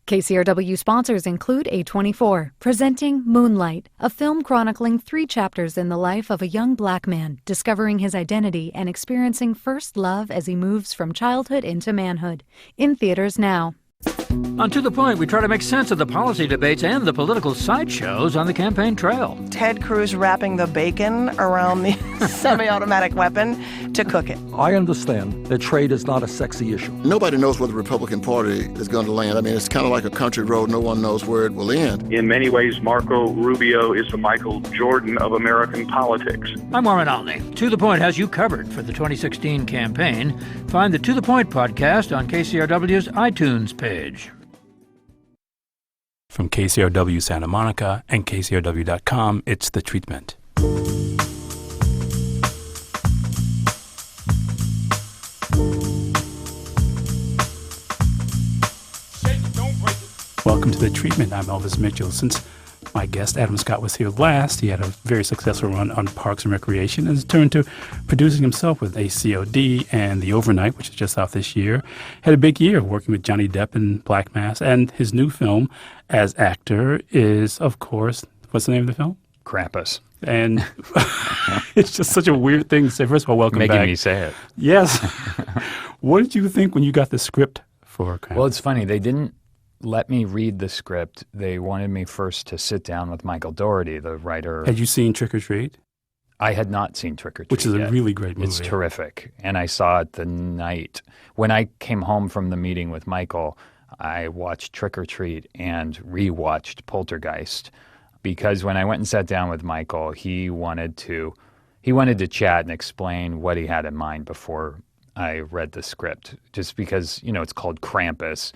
KCRW sponsors include A24, presenting Moonlight, a film chronicling 3 chapters in the life of a young black man discovering his identity and experiencing first love as he moves from childhood into manhood. In theaters now. On To The Point, we try to make sense of the policy debates and the political sideshows on the campaign trail. Ted Cruz wrapping the bacon around the semi-automatic weapon to cook it. I understand that trade is not a sexy issue. Nobody knows where the Republican Party is going to land. I mean, it's kind of like a country road. No one knows where it will end. In many ways, Marco Rubio is the Michael Jordan of American politics. I'm Warren Alney. To The Point has you covered for the 2016 campaign. Find the To The Point podcast on KCRW's iTunes page. From KCRW Santa Monica and KCRW.com, it's The Treatment. Welcome to The Treatment. I'm Elvis Mitchell. Since my guest Adam Scott was here last, he had a very successful run on Parks and Recreation and has turned to producing himself with ACOD and The Overnight, which is just out this year. Had a big year working with Johnny Depp in Black Mass, and his new film as actor is, of course, what's the name of the film? Krampus. And it's just such a weird thing to say. First of all, welcome back. Making me say it. Yes. What did you think when you got the script for Krampus? Well, it's funny. They didn't let me read the script. They wanted me first to sit down with Michael Dougherty, the writer. Had you seen Trick or Treat? I had not seen Trick or Treat Which is yet. a really great movie. It's terrific. And I saw it the night. When I came home from the meeting with Michael, I watched Trick or Treat and rewatched Poltergeist, because when I went and sat down with Michael, he wanted to chat and explain what he had in mind before I read the script. Just because, it's called Krampus.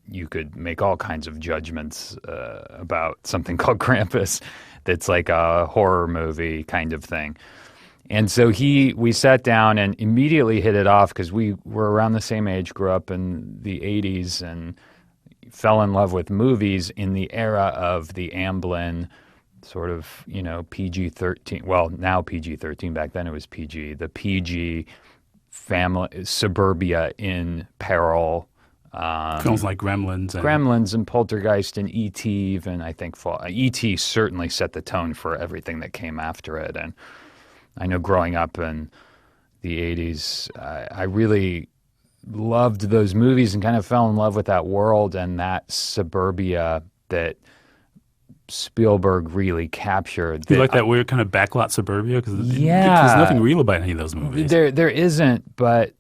You could make all kinds of judgments about something called Krampus that's like a horror movie kind of thing. And so we sat down and immediately hit it off because we were around the same age, grew up in the 80s, and fell in love with movies in the era of the Amblin sort of, PG-13. Well, now PG-13. Back then it was PG. The PG family, suburbia in peril. Films like Gremlins and Poltergeist and E.T. even, I think. E.T. certainly set the tone for everything that came after it. And I know growing up in the 80s, I really loved those movies and kind of fell in love with that world and that suburbia that Spielberg really captured. Do you like that weird kind of backlot suburbia? Because there's nothing real about any of those movies. There isn't, but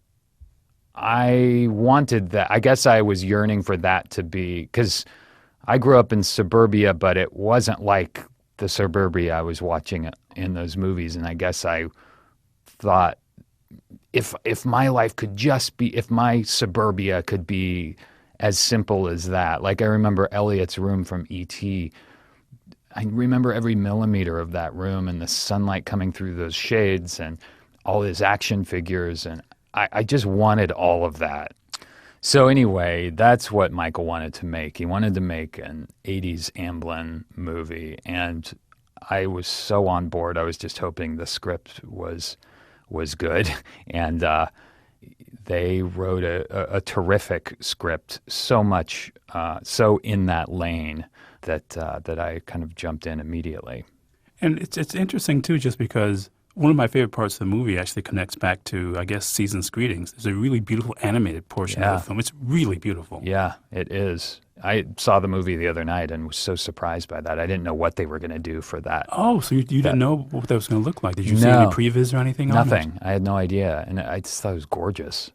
I wanted that. I guess I was yearning for that to be, because I grew up in suburbia, but it wasn't like the suburbia I was watching in those movies. And I guess I thought, if my life could just be, if my suburbia could be as simple as that. Like I remember Elliot's room from E.T. I remember every millimeter of that room and the sunlight coming through those shades and all his action figures, and I just wanted all of that. So anyway, that's what Michael wanted to make. He wanted to make an 80s Amblin movie, and I was so on board. I was just hoping the script was good, and they wrote a terrific script, so much so in that lane that I kind of jumped in immediately. And it's interesting too, just because one of my favorite parts of the movie actually connects back to, I guess, Season's Greetings. There's a really beautiful animated portion of the film. It's really beautiful. Yeah, it is. I saw the movie the other night and was so surprised by that. I didn't know what they were going to do for that. Oh, so you didn't know what that was going to look like? Did you see any previs or anything on it? Nothing. I had no idea. And I just thought it was gorgeous.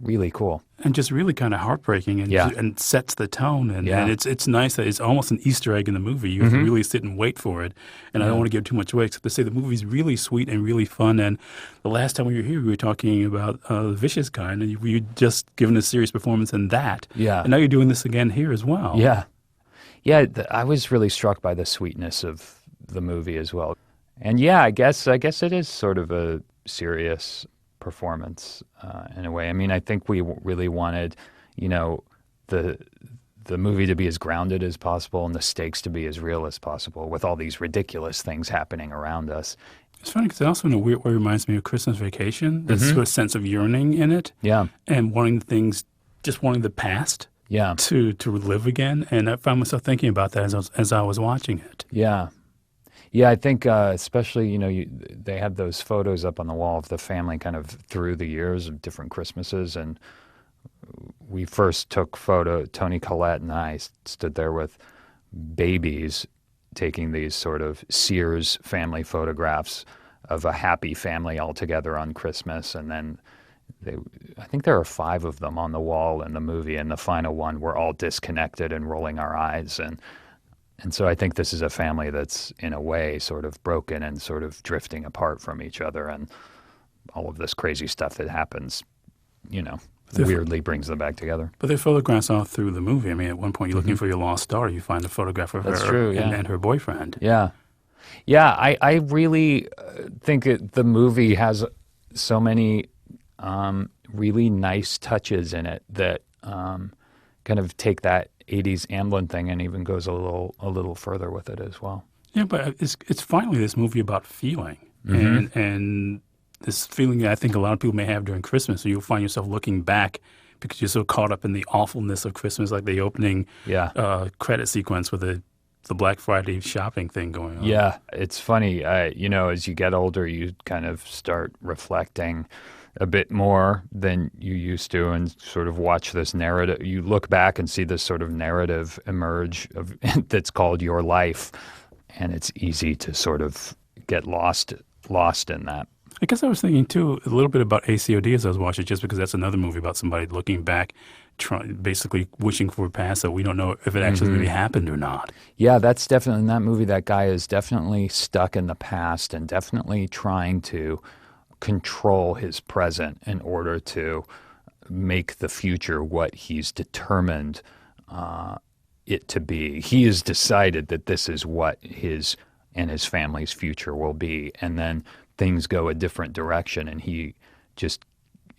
Really cool. And just really kind of heartbreaking and sets the tone. And it's nice that it's almost an Easter egg in the movie. You have to really sit and wait for it. And I don't want to give too much away except to say the movie's really sweet and really fun. And the last time we were here, we were talking about The Vicious Kind, and you just given a serious performance in that. Yeah. And now you're doing this again here as well. Yeah. Yeah, I was really struck by the sweetness of the movie as well. And yeah, I guess it is sort of a serious performance in a way. I mean, I think we really wanted, the movie to be as grounded as possible and the stakes to be as real as possible with all these ridiculous things happening around us. It's funny because it also in a weird way reminds me of Christmas Vacation. There's sort of sense of yearning in it. Yeah. And wanting the past. Yeah. to live again. And I found myself thinking about that as I was watching it. Yeah. Yeah, I think especially, they have those photos up on the wall of the family kind of through the years of different Christmases. And we first took Tony Collette and I stood there with babies taking these sort of Sears family photographs of a happy family all together on Christmas. And then I think there are 5 of them on the wall in the movie, and the final one we're all disconnected and rolling our eyes. And so I think this is a family that's, in a way, sort of broken and sort of drifting apart from each other, and all of this crazy stuff that happens, weirdly brings them back together. But there are photographs all through the movie. I mean, at one point, you're looking for your lost daughter. You find a photograph of That's her true, yeah. and her boyfriend. Yeah. Yeah, I really think the movie has so many really nice touches in it that kind of take that 80s Amblin thing and even goes a little further with it as well. Yeah, but it's finally this movie about feeling. And this feeling that I think a lot of people may have during Christmas. So you'll find yourself looking back because you're so caught up in the awfulness of Christmas, like the opening credit sequence with the Black Friday shopping thing going on. Yeah, it's funny. As you get older, you kind of start reflecting a bit more than you used to and sort of watch this narrative. You look back and see this sort of narrative emerge that's called your life, and it's easy to sort of get lost in that. I guess I was thinking, too, a little bit about ACOD as I was watching, just because that's another movie about somebody looking back, basically wishing for a past that we don't know if it actually really happened or not. Yeah, that's definitely, in that movie, that guy is definitely stuck in the past and definitely trying to control his present in order to make the future what he's determined it to be. He has decided that this is what his and his family's future will be, and then things go a different direction, and he just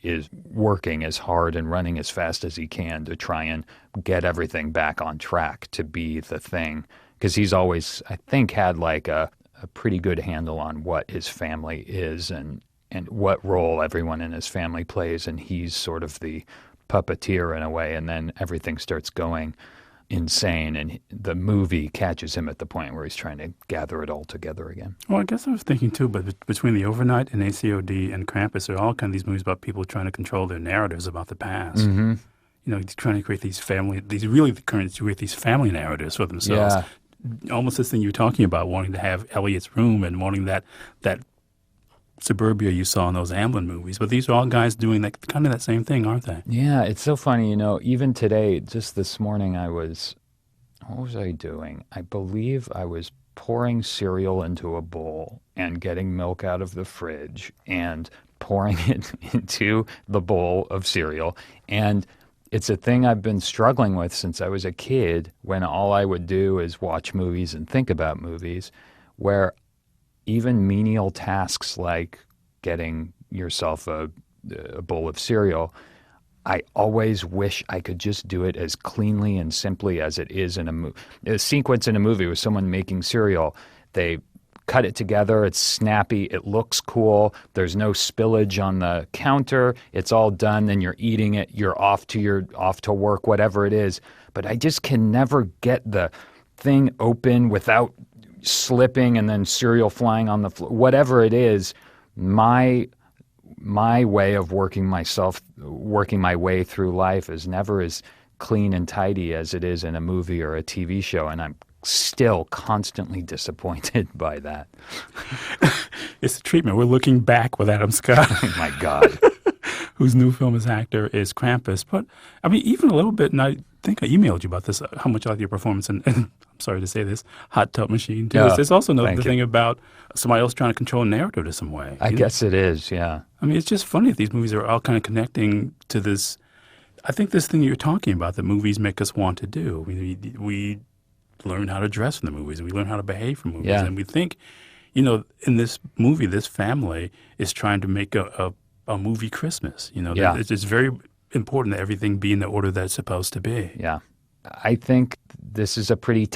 is working as hard and running as fast as he can to try and get everything back on track to be the thing. Because he's always, I think, had like a pretty good handle on what his family is and what role everyone in his family plays, and he's sort of the puppeteer in a way, and then everything starts going insane, and the movie catches him at the point where he's trying to gather it all together again. Well, I guess I was thinking, too, but between The Overnight and ACOD and Krampus, there are all kind of these movies about people trying to control their narratives about the past. Trying to create these family narratives for themselves. Yeah. Almost this thing you were talking about, wanting to have Elliot's room and wanting that suburbia you saw in those Amblin movies. But these are all guys doing kind of that same thing, aren't they? Yeah, it's so funny. Even today, just this morning, what was I doing? I believe I was pouring cereal into a bowl and getting milk out of the fridge and pouring it into the bowl of cereal. And it's a thing I've been struggling with since I was a kid, when all I would do is watch movies and think about movies, where even menial tasks like getting yourself a bowl of cereal, I always wish I could just do it as cleanly and simply as it is in a movie. A sequence in a movie with someone making cereal, they cut it together, it's snappy, it looks cool, there's no spillage on the counter, it's all done, then you're eating it, you're off to work, whatever it is. But I just can never get the thing open without slipping and then cereal flying on the floor. Whatever it is, my way of working my way through life is never as clean and tidy as it is in a movie or a TV show, and I'm still constantly disappointed by that. It's the treatment. We're looking back with Adam Scott. Oh my God. Whose new film as actor is Krampus. But, I mean, even a little bit, and I think I emailed you about this, how much I like your performance in, and I'm sorry to say this, Hot Tub Machine, too. Yeah, There's also the thing about somebody else trying to control a narrative in some way. I guess it is, yeah. I mean, it's just funny that these movies are all kind of connecting to this, I think this thing you're talking about that movies make us want to do. We learn how to dress in the movies, and we learn how to behave for movies. Yeah. And we think, in this movie, this family is trying to make a movie Christmas. Yeah. It's very important that everything be in the order that it's supposed to be. Yeah. I think this is a pretty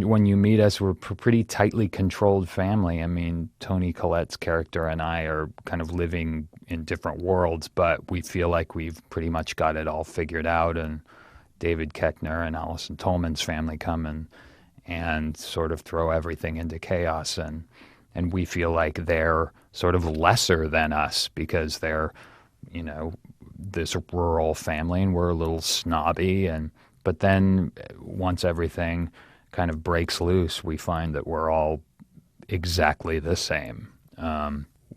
when you meet us, we're a pretty tightly controlled family. I mean, Tony Collette's character and I are kind of living in different worlds, but we feel like we've pretty much got it all figured out and David Koechner and Alison Tolman's family come and sort of throw everything into chaos, and we feel like they're sort of lesser than us because they're, this rural family and we're a little snobby, but then once everything kind of breaks loose, we find that we're all exactly the same,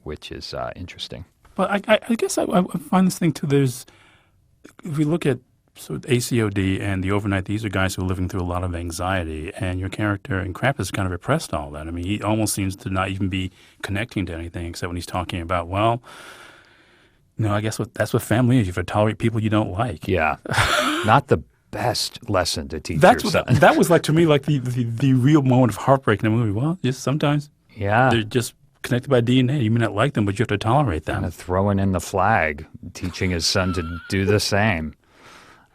which is interesting. Well, I guess I find this thing too. If we look at sort of ACOD and the overnight, these are guys who are living through a lot of anxiety, and your character in Krampus kind of repressed all that. I mean, he almost seems to not even be connecting to anything except when he's talking about, I guess that's what family is. You have to tolerate people you don't like. Yeah. Not the best lesson to teach your son. That was to me the real moment of heartbreak in the movie. Well, just sometimes they're just connected by DNA. You may not like them, but you have to tolerate them. Kind of throwing in the flag, teaching his son to do the same.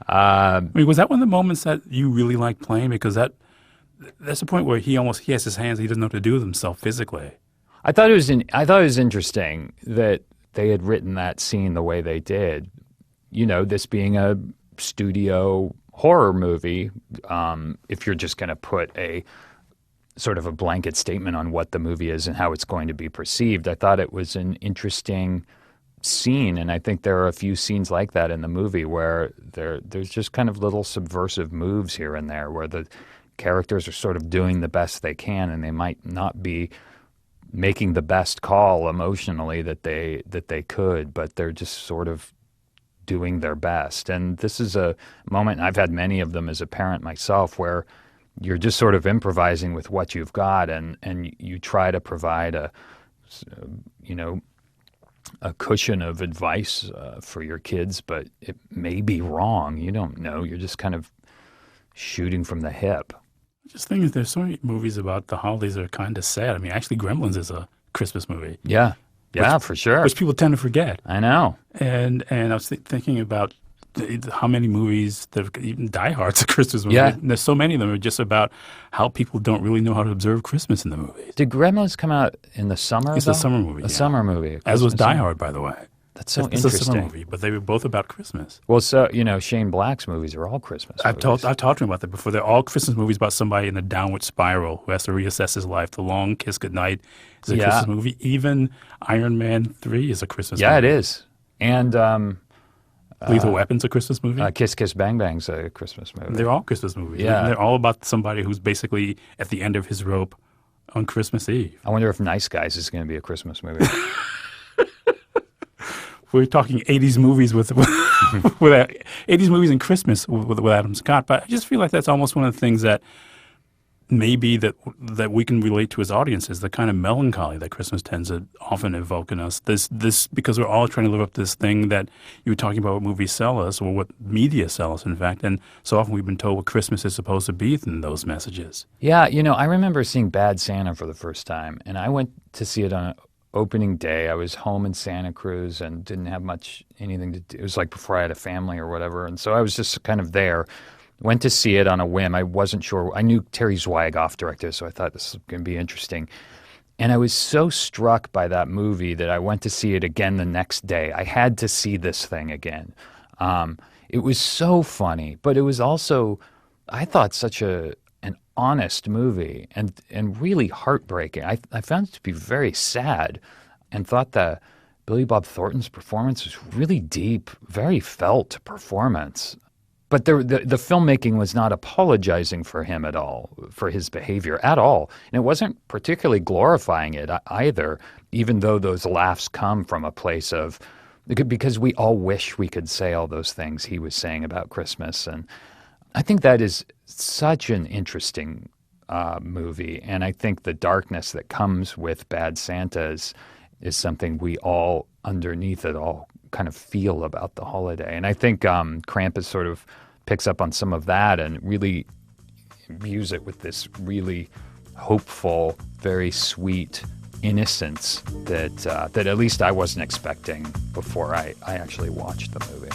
Was that one of the moments that you really liked playing? Because that's the point where he has his hands, he doesn't know what to do with himself physically. I thought it was interesting that they had written that scene the way they did. This being a studio horror movie, if you're just going to put a sort of a blanket statement on what the movie is and how it's going to be perceived, I thought it was an interesting scene, and I think there are a few scenes like that in the movie where there's just kind of little subversive moves here and there where the characters are sort of doing the best they can, and they might not be making the best call emotionally that they could, but they're just sort of doing their best. And this is a moment, and I've had many of them as a parent myself, where you're just sort of improvising with what you've got, and you try to provide a cushion of advice for your kids, but it may be wrong. You don't know. You're just kind of shooting from the hip. Just thinking, there's so many movies about the holidays that are kind of sad. I mean, actually, Gremlins is a Christmas movie. Yeah, for sure. Which people tend to forget. I know. And I was thinking about how many movies, even Die Hard's a Christmas movie. Yeah. And there's so many of them are just about how people don't really know how to observe Christmas in the movies. Did Gremlins come out in the summer? It's a summer movie. Summer movie. As was Die Hard, by the way. That's so it's interesting. It's a summer movie, but they were both about Christmas. Well, Shane Black's movies are all Christmas movies. I've talked to him about that before. They're all Christmas movies about somebody in a downward spiral who has to reassess his life. The Long Kiss Goodnight is a Christmas movie. Even Iron Man 3 is a Christmas movie. Yeah, it is. And Lethal Weapon's a Christmas movie. Kiss Kiss Bang Bang's a Christmas movie. They're all Christmas movies. Yeah. They're all about somebody who's basically at the end of his rope on Christmas Eve. I wonder if Nice Guys is going to be a Christmas movie. We're talking 80s movies with 80s movies and Christmas with Adam Scott, but I just feel like that's almost one of the things that maybe that we can relate to as audiences, the kind of melancholy that Christmas tends to often evoke in us. This because we're all trying to live up to this thing that you were talking about what movies sell us, or what media sell us, in fact, and so often we've been told what Christmas is supposed to be in those messages. Yeah, I remember seeing Bad Santa for the first time, and I went to see it on opening day. I was home in Santa Cruz and didn't have anything to do. It was like before I had a family or whatever. And so I was just kind of there. Went to see it on a whim. I wasn't sure. I knew Terry Zwigoff directed, so I thought this was going to be interesting. And I was so struck by that movie that I went to see it again the next day. I had to see this thing again. It was so funny, but it was also, I thought, such an honest movie and really heartbreaking. I found it to be very sad, and thought that Billy Bob Thornton's performance was really deep, very felt performance. But the filmmaking was not apologizing for him at all, for his behavior at all. And it wasn't particularly glorifying it either, even though those laughs come from a place of, because we all wish we could say all those things he was saying about Christmas. And I think that is such an interesting movie. And I think the darkness that comes with Bad Santa is something we all, underneath it all, kind of feel about the holiday. And I think Krampus sort of picks up on some of that and really imbues it with this really hopeful, very sweet innocence that at least I wasn't expecting before I actually watched the movie.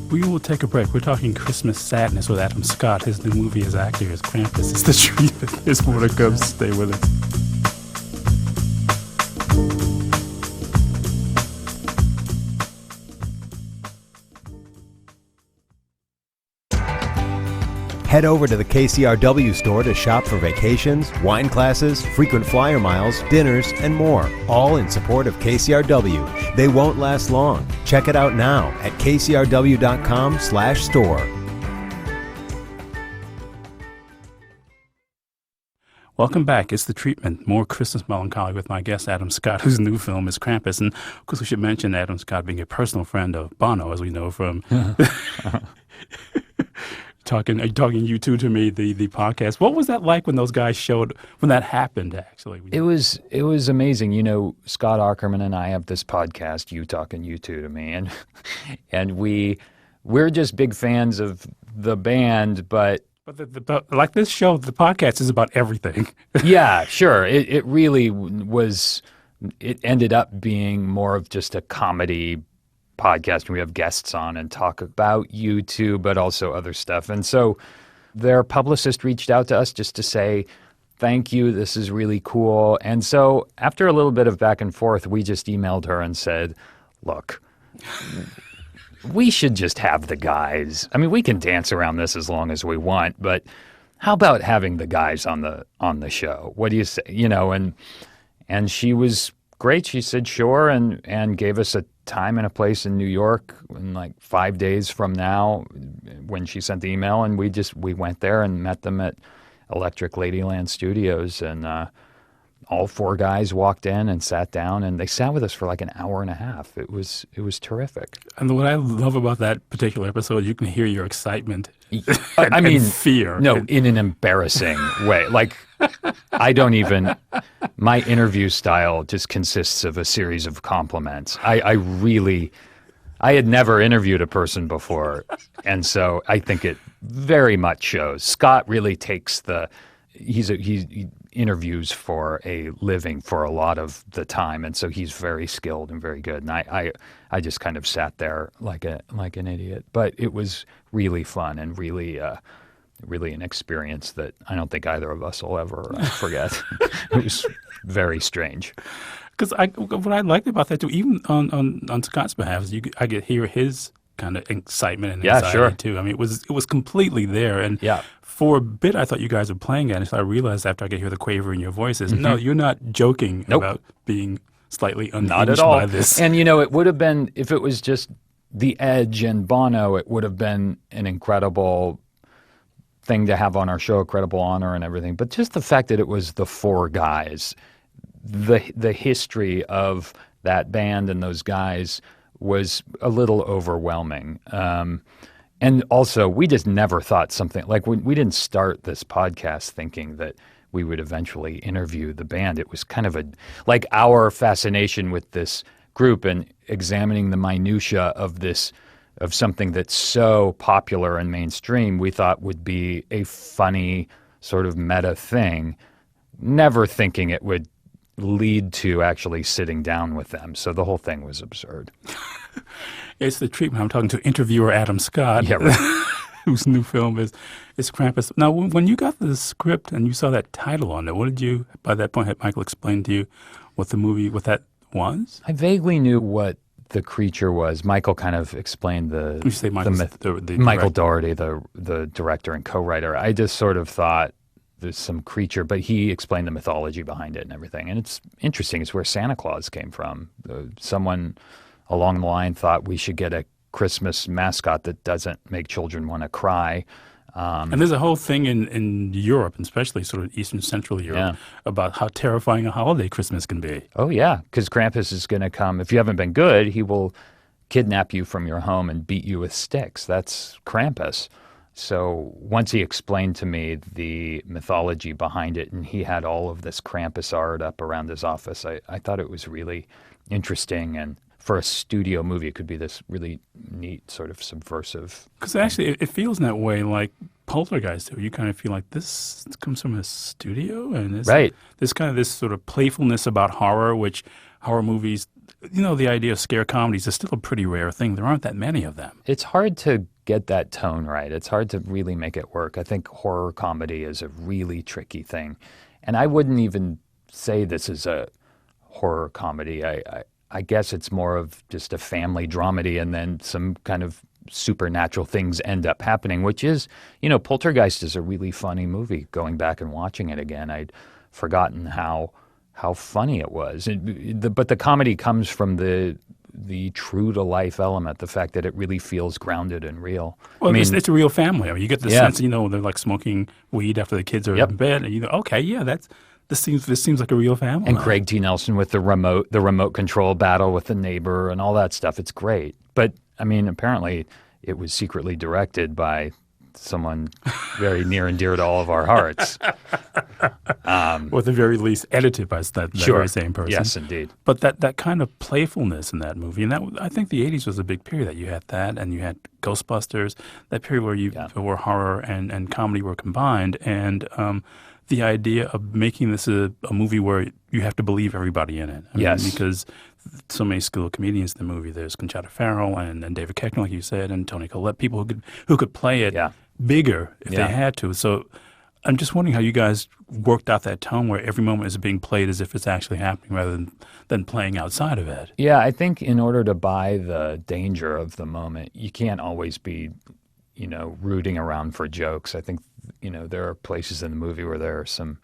We will take a break. We're talking Christmas sadness with Adam Scott. His new movie as actor is Krampus. It's the treat. There's more to come. Stay with us. Head over to the KCRW store to shop for vacations, wine classes, frequent flyer miles, dinners, and more, all in support of KCRW. They won't last long. Check it out now at kcrw.com/store. Welcome back. It's The Treatment, more Christmas melancholy with my guest, Adam Scott, whose new film is Krampus. And, of course, we should mention Adam Scott being a personal friend of Bono, as we know from talking U2 to me, the podcast. What was that like when those guys showed, when that happened, actually? It was amazing. You know, Scott Aukerman and I have this podcast, You Talking U2 to me, and we're just big fans of the band, but like this show, the podcast is about everything. Yeah, sure. It really was. It ended up being more of just a comedy podcast, and we have guests on and talk about U2, but also other stuff. And so their publicist reached out to us just to say, thank you, this is really cool. And so after a little bit of back and forth, we just emailed her and said, look, we should just have the guys. I mean, we can dance around this as long as we want, but how about having the guys on the show? What do you say? You know, and she was great. She said sure, and gave us a time and a place in New York in like 5 days from now when she sent the email, and we went there and met them at Electric Ladyland Studios, and all four guys walked in and sat down, and they sat with us for like an hour and a half. It was terrific. And what I love about that particular episode, you can hear your excitement. I mean, fear. No, in an embarrassing way. Like, my interview style just consists of a series of compliments. I had never interviewed a person before, and so I think it very much shows. Scott really takes he interviews for a living for a lot of the time, and so he's very skilled and very good. And I just kind of sat there like an idiot, but it was really fun and really an experience that I don't think either of us will ever forget. It was very strange. Because what I liked about that too, even on Scott's behalf, is I could hear his kind of excitement and anxiety too. I mean, it was completely there. And for a bit, I thought you guys were playing it, and so I realized after I could hear the quaver in your voices, no, you're not joking about being slightly unhinged Not at all. by this. And it would have been, if it was just The Edge and Bono, it would have been an incredible thing to have on our show, a credible honor and everything. But just the fact that it was the four guys, the history of that band and those guys was a little overwhelming. And also, we just never thought something like we didn't start this podcast thinking that we would eventually interview the band. It was kind of like our fascination with this group and examining the minutia of something that's so popular and mainstream, we thought would be a funny sort of meta thing, never thinking it would lead to actually sitting down with them. So the whole thing was absurd. It's The Treatment. I'm talking to interviewer Adam Scott, whose new film is Krampus. Now, when you got the script and you saw that title on it, what did you, by that point, had Michael explain to you what that was? I vaguely knew what the creature was. Michael kind of explained the myth. Michael Dougherty, the director and co-writer. I just sort of thought there's some creature, but he explained the mythology behind it and everything. And it's interesting. It's where Santa Claus came from. Someone along the line thought we should get a Christmas mascot that doesn't make children want to cry. And there's a whole thing in Europe, and especially sort of Eastern Central Europe, about how terrifying a holiday Christmas can be. Oh, yeah, because Krampus is going to come. If you haven't been good, he will kidnap you from your home and beat you with sticks. That's Krampus. So once he explained to me the mythology behind it, and he had all of this Krampus art up around his office, I thought it was really interesting. And for a studio movie, it could be this really neat sort of subversive. Because actually, it feels in that way like Poltergeist. You kind of feel like this comes from a studio, and there's kind of this sort of playfulness about horror, which horror movies, the idea of scare comedies is still a pretty rare thing. There aren't that many of them. It's hard to get that tone right. It's hard to really make it work. I think horror comedy is a really tricky thing. And I wouldn't even say this is a horror comedy. I guess it's more of just a family dramedy and then some kind of supernatural things end up happening, which is, Poltergeist is a really funny movie. Going back and watching it again, I'd forgotten how funny it was. But the comedy comes from the true to life element, the fact that it really feels grounded and real. Well, it's a real family. I mean, you get the sense, they're like smoking weed after the kids are in bed, and okay, yeah, this seems like a real family. And Craig T. Nelson with the remote control battle with the neighbor and all that stuff. It's great. But I mean, apparently it was secretly directed by someone very near and dear to all of our hearts. Or at the very least, edited by that very same person. Yes, indeed. But that kind of playfulness in that movie, and I think the 80s was a big period that you had that, and you had Ghostbusters, that period where horror and comedy were combined, and the idea of making this a movie where you have to believe everybody in it. I mean, because so many skilled comedians in the movie. There's Conchata Farrell and David Koechner, like you said, and Toni Collette, people who could play it bigger if they had to. So I'm just wondering how you guys worked out that tone where every moment is being played as if it's actually happening rather than playing outside of it. Yeah, I think in order to buy the danger of the moment, you can't always be, rooting around for jokes. I think, there are places in the movie where there are some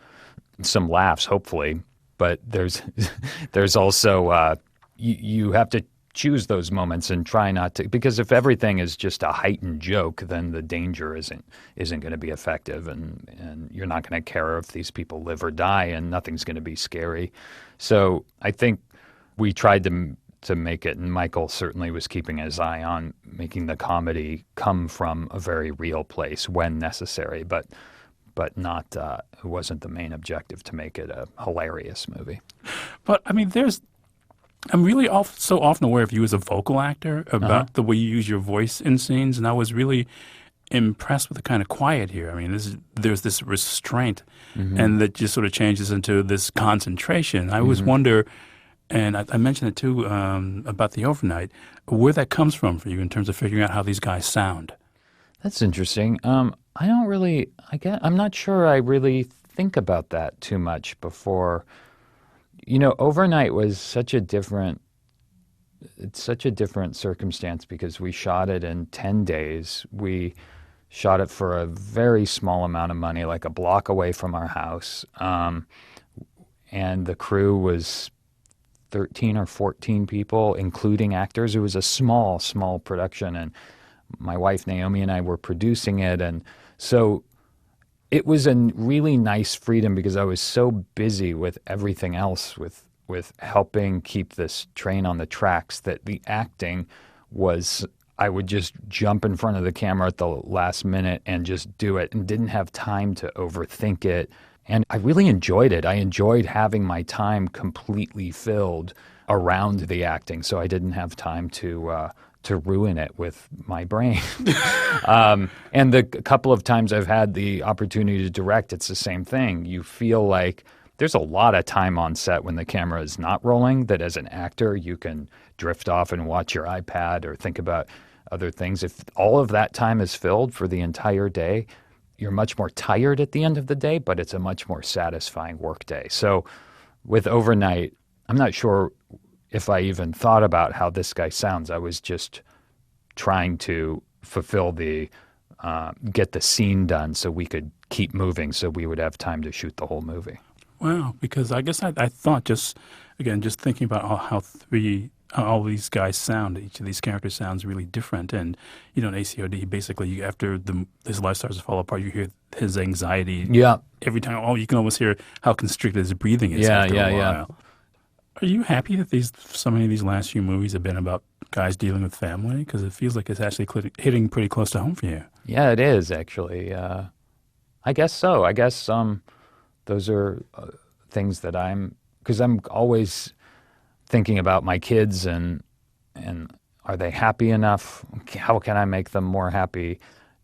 laughs, hopefully, but there's also you have to choose those moments and try not to, because if everything is just a heightened joke, then the danger isn't going to be effective, and you're not going to care if these people live or die, and nothing's going to be scary. So I think we tried to make it, and Michael certainly was keeping his eye on making the comedy come from a very real place when necessary, but not it wasn't the main objective to make it a hilarious movie. But I mean, I'm really so often aware of you as a vocal actor, about the way you use your voice in scenes, and I was really impressed with the kind of quiet here. I mean, there's this restraint, and that just sort of changes into this concentration. I always wonder, and I mentioned it too about the overnight, where that comes from for you in terms of figuring out how these guys sound. That's interesting. I'm not sure I really think about that too much before. Overnight was such a different circumstance because we shot it in 10 days. We shot it for a very small amount of money, like a block away from our house. And the crew was 13 or 14 people, including actors. It was a small production, and my wife Naomi and I were producing it. And so it was a really nice freedom because I was so busy with everything else, with helping keep this train on the tracks, that the acting was, I would just jump in front of the camera at the last minute and just do it, and didn't have time to overthink it. And I really enjoyed it. I enjoyed having my time completely filled around the acting, so I didn't have time to ruin it with my brain. And the couple of times I've had the opportunity to direct, it's the same thing. You feel like there's a lot of time on set when the camera is not rolling that as an actor you can drift off and watch your iPad or think about other things. If all of that time is filled for the entire day, you're much more tired at the end of the day, but it's a much more satisfying work day. So with Overnight, I'm not sure if I even thought about how this guy sounds. I was just trying to fulfill get the scene done so we could keep moving, so we would have time to shoot the whole movie. Wow, because I guess I thought just thinking about how all these guys sound, each of these characters sounds really different. And, in ACOD, basically, after his life starts to fall apart, you hear his anxiety. Yeah. Every time, you can almost hear how constricted his breathing is after a while. Yeah. Are you happy that so many of these last few movies have been about guys dealing with family? Because it feels like it's actually hitting pretty close to home for you. Yeah, it is, actually. I guess so. I guess those are things that because I'm always thinking about my kids and are they happy enough? How can I make them more happy?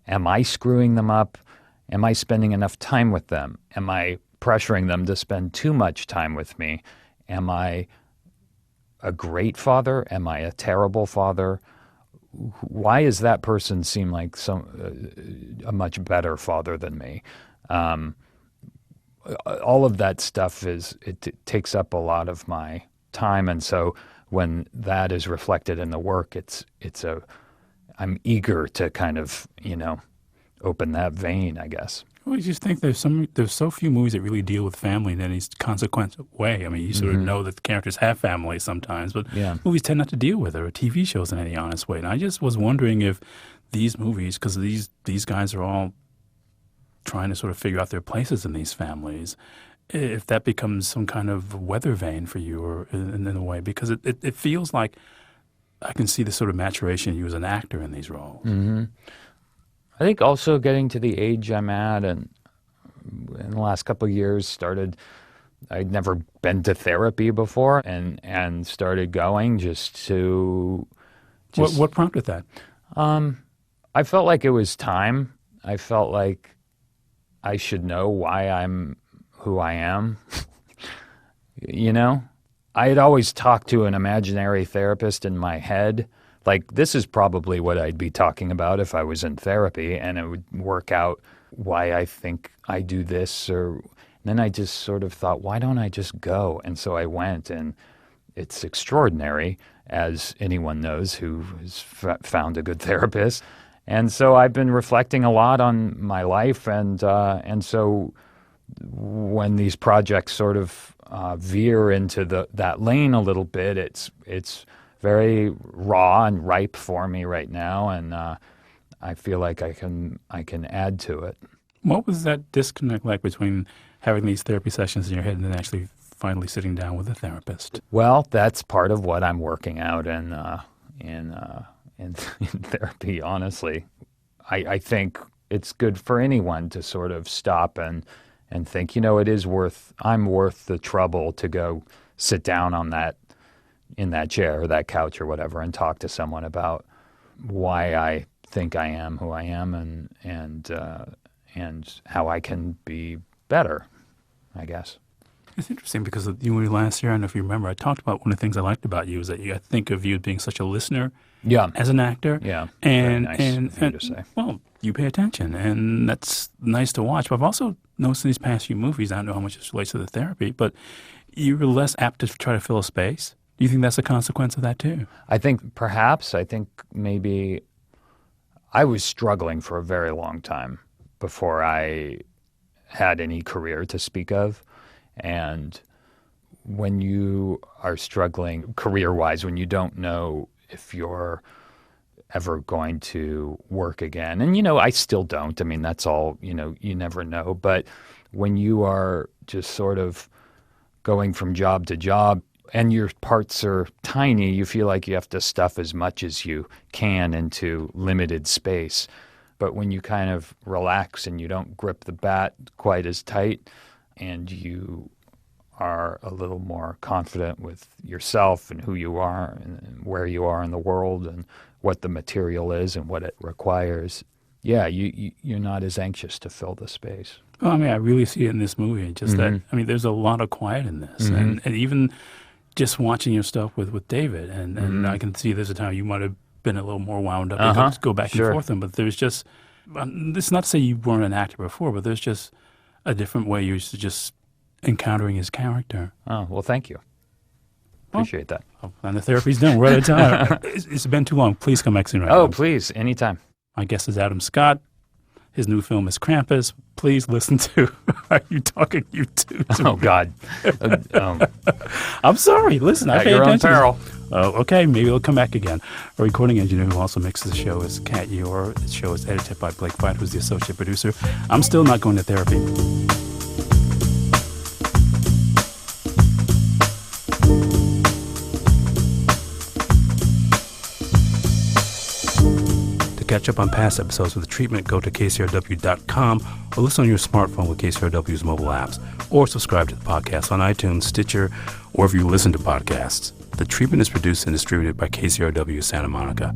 Am I screwing them up? Am I spending enough time with them? Am I pressuring them to spend too much time with me? Am I a great father? Am I a terrible father? Why does that person seem like a much better father than me? All of that stuff takes up a lot of my time, and so when that is reflected in the work, I'm eager to kind of, open that vein, I guess. Well, I just think there's so few movies that really deal with family in any consequential way. I mean, you sort of know that the characters have families sometimes, but movies tend not to deal with it, or TV shows in any honest way. And I just was wondering if these movies, because these guys are all trying to sort of figure out their places in these families, if that becomes some kind of weather vane for you, or in a way, because it feels like I can see the sort of maturation of you as an actor in these roles. Mm-hmm. I think also getting to the age I'm at, and in the last couple of years I'd never been to therapy before, and started going just to... What prompted that? I felt like it was time. I felt like I should know why I'm who I am. I had always talked to an imaginary therapist in my head. Like, this is probably what I'd be talking about if I was in therapy, and it would work out why I think I do this. And then I just sort of thought, why don't I just go? And so I went, and it's extraordinary, as anyone knows who has found a good therapist. And so I've been reflecting a lot on my life, and so when these projects sort of veer into that lane a little bit, it's very raw and ripe for me right now, and I feel like I can add to it. What was that disconnect like between having these therapy sessions in your head and then actually finally sitting down with a therapist? Well, that's part of what I'm working out in therapy, honestly. I think it's good for anyone to sort of stop and think, I'm worth the trouble to go sit down in that chair or that couch or whatever and talk to someone about why I think I am who I am, and how I can be better, I guess. It's interesting because last year, I don't know if you remember, I talked about one of the things I liked about you is that I think of you as being such a listener as an actor. Yeah, and, very nice of you to say. Well, you pay attention, and that's nice to watch. But I've also noticed in these past few movies, I don't know how much this relates to the therapy, but you were less apt to try to fill a space. Do you think that's a consequence of that too? I think maybe I was struggling for a very long time before I had any career to speak of. And when you are struggling career-wise, when you don't know if you're ever going to work again, and I still don't. I mean, that's all, you never know. But when you are just sort of going from job to job, and your parts are tiny, you feel like you have to stuff as much as you can into limited space. But when you kind of relax and you don't grip the bat quite as tight, and you are a little more confident with yourself and who you are and where you are in the world and what the material is and what it requires, you're not as anxious to fill the space. Well, I mean, I really see it in this movie. Just that, there's a lot of quiet in this. And even just watching your stuff with David, and I can see there's a time you might have been a little more wound up and go back and forth with him. But there's just, it's not to say you weren't an actor before, but there's just a different way you're just encountering his character. Oh, well, thank you. Appreciate that. Oh, and the therapy's done. We're out of time. It's been too long. Please come back soon. Oh, please, anytime. My guest is Adam Scott. His new film is Krampus. Please listen to Are You Talking You Too? Oh, God. I'm sorry. Listen, I at pay your attention. own peril. Oh, okay. Maybe it'll come back again. Our recording engineer who also mixes the show is Kat Eor. The show is edited by Blake White, who's the associate producer. I'm still not going to therapy. Catch up on past episodes of The Treatment, go to KCRW.com or listen on your smartphone with KCRW's mobile apps, or subscribe to the podcast on iTunes, Stitcher, or wherever you listen to podcasts. The Treatment is produced and distributed by KCRW Santa Monica.